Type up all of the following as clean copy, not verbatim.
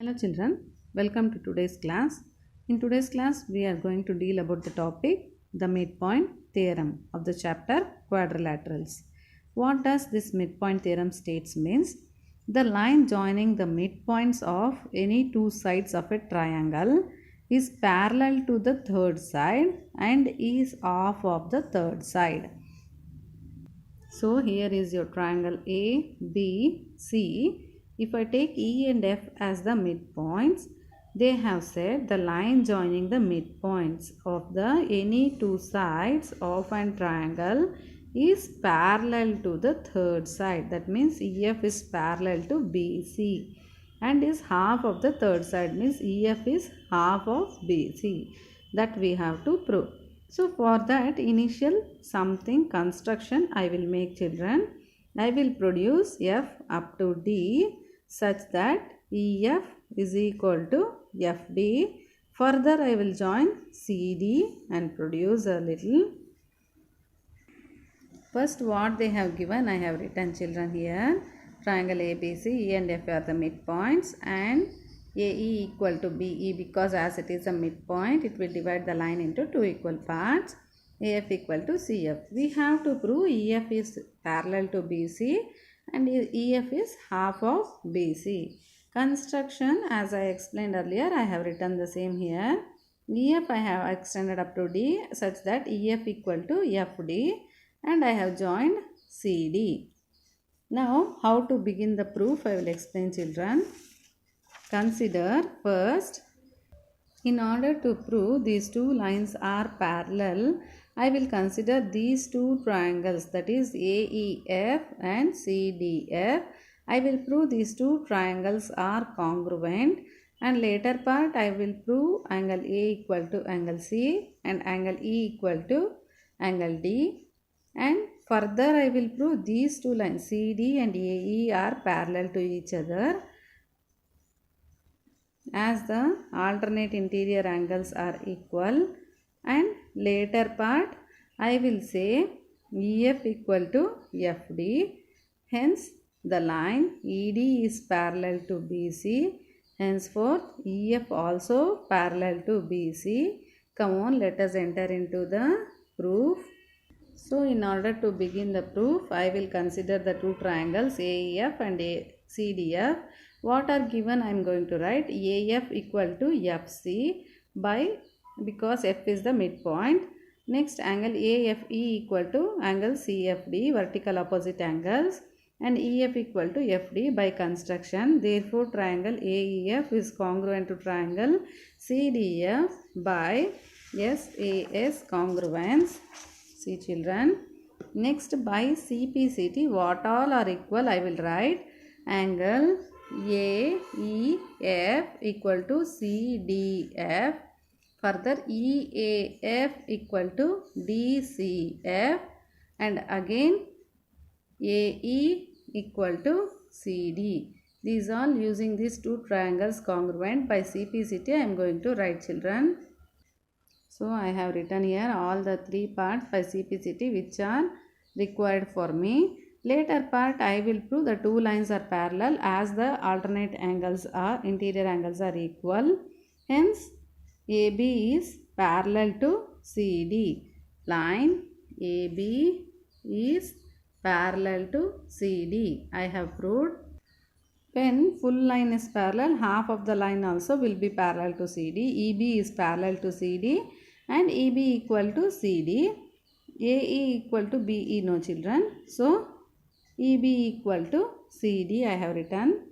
Hello children, welcome to today's class. In today's class, we are going to deal about the topic the midpoint theorem of the chapter quadrilaterals. What does this midpoint theorem states means? The line joining the midpoints of any two sides of a triangle is parallel to the third side and is half of the third side. So here is your triangle A, B, C. If I take E and F as the midpoints, they have said the line joining the midpoints of the any two sides of an triangle is parallel to the third side. That means EF is parallel to BC and is half of the third side, means EF is half of BC. That we have to prove. So for that initial something construction I will make, children. I will produce F up to D such that EF is equal to FD. Further I will join CD and produce a little. First what they have given I have written, children, here. Triangle ABC, E and F are the midpoints and AE equal to BE, because as it is a midpoint it will divide the line into two equal parts. AF equal to CF. We have to prove EF is parallel to BC and EF is half of BC. Construction, as I explained earlier, I have written the same here. EF I have extended up to D such that EF equal to FD and I have joined CD. Now how to begin the proof I will explain, children. Consider first, in order to prove these two lines are parallel, I will consider these two triangles, that is AEF and CDF. I will prove these two triangles are congruent, and later part I will prove angle A equal to angle C and angle E equal to angle D, and further I will prove these two lines CD and AE are parallel to each other as the alternate interior angles are equal, and later part I will say EF equal to FD, hence the line ED is parallel to BC, henceforth EF also parallel to BC. Come on, let us enter into the proof. So in order to begin the proof, I will consider the two triangles AEF and CDF. What are given I am going to write AF equal to FC because F is the midpoint. Next, angle AFE equal to angle CFD, vertical opposite angles, and EF equal to FD by construction. Therefore, triangle AEF is congruent to triangle CDF by SAS congruence. See, children. Next, by CPCT, what all are equal I will write angle AEF equal to CDF. Further, EAF equal to DCF, and again AE equal to CD. These all using these two triangles congruent by CPCT I am going to write, children. So I have written here all the three parts by CPCT which are required for me. Later part I will prove the two lines are parallel as the alternate angles are interior angles are equal. Hence AB is parallel to CD. Line AB is parallel to CD. I have proved. When full line is parallel, half of the line also will be parallel to CD. EB is parallel to CD and EB equal to CD. AE equal to BE, no, children. So EB equal to CD I have written.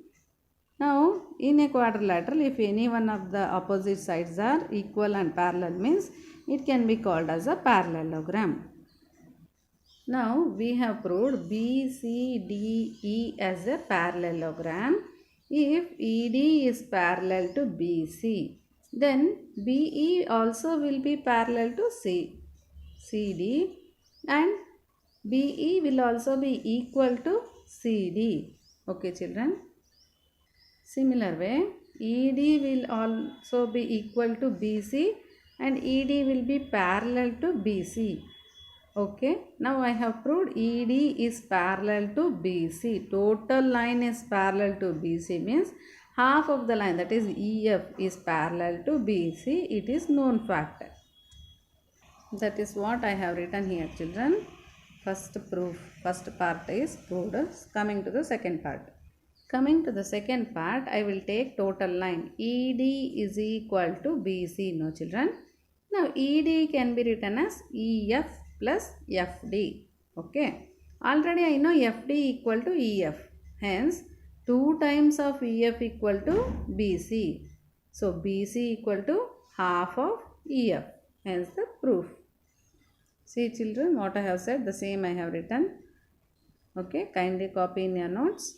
Now in a quadrilateral, if any one of the opposite sides are equal and parallel, means it can be called as a parallelogram. Now we have proved BCDE as a parallelogram. If ED is parallel to BC, then BE also will be parallel to CD and BE will also be equal to CD. Okay, children. Similar way, ED will also be equal to BC and ED will be parallel to BC. Okay, now I have proved ED is parallel to BC. Total line is parallel to BC, means half of the line, that is EF, is parallel to BC, it is known fact. That is what I have written here, children. First proof, first part is proved. Coming to the second part. Coming to the second part, I will take total line. ED is equal to BC, no children. Now ED can be written as EF plus FD. Okay. Already I know FD equal to EF. Hence 2 times of EF equal to BC. So BC equal to half of EF. Hence the proof. See children, what I have said, the same I have written. Okay, kindly copy in your notes.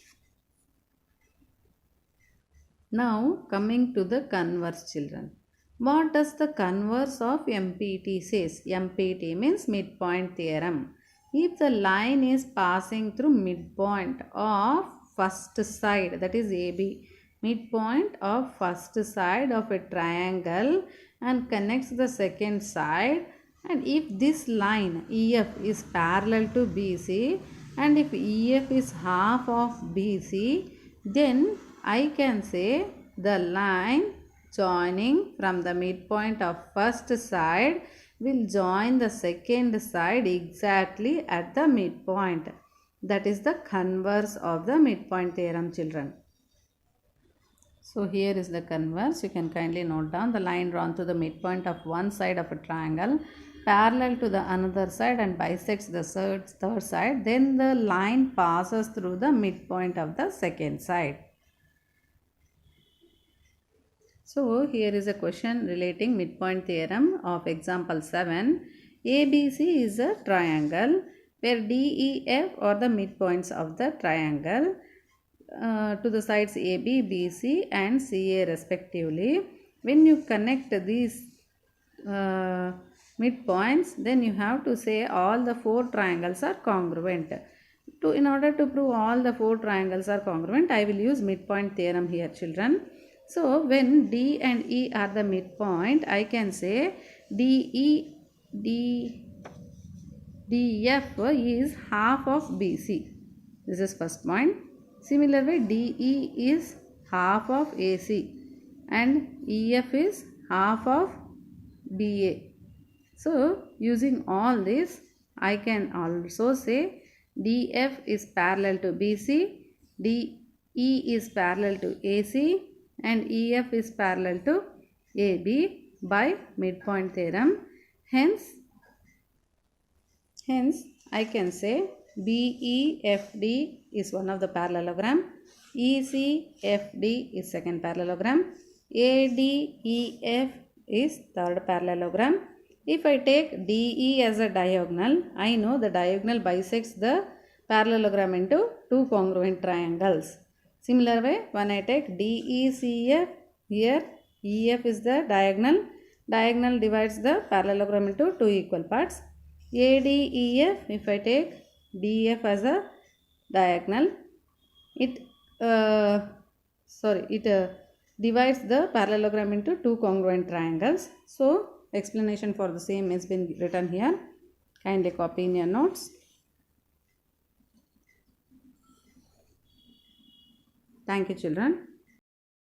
Now coming to the converse, children. What does the converse of MPT says? MPT means midpoint theorem. If the line is passing through midpoint of first side, that is AB, midpoint of first side of a triangle and connects the second side, and if this line EF is parallel to BC and if EF is half of BC, then I can say the line joining from the midpoint of first side will join the second side exactly at the midpoint. That is the converse of the midpoint theorem, children. So here is the converse. You can kindly note down the line drawn to the midpoint of one side of a triangle parallel to the another side and bisects the third side. Then the line passes through the midpoint of the second side. So here is a question relating midpoint theorem of example 7. ABC is a triangle where DEF are the midpoints of the triangle to the sides AB, BC and CA respectively. When you connect these midpoints, then you have to say all the 4 triangles are congruent. In order to prove all the 4 triangles are congruent, I will use midpoint theorem here, children. So when D and E are the midpoint, I can say DEF is half of BC. This is first point. Similarly, DE is half of AC and EF is half of BA. So using all this, I can also say DF is parallel to BC, DE is parallel to AC and EF is parallel to AB by midpoint theorem. Hence I can say BEFD is one of the parallelogram, ECFD is second parallelogram, ADEF is third parallelogram. If I take DE as a diagonal, I know the diagonal bisects the parallelogram into 2 congruent triangles. Similar way, when I take DECF, here EF is the diagonal divides the parallelogram into 2 equal parts. ADEF, if I take DF as a diagonal, it divides the parallelogram into 2 congruent triangles. So explanation for the same has been written here. Kindly copy in your notes. Thank you, children.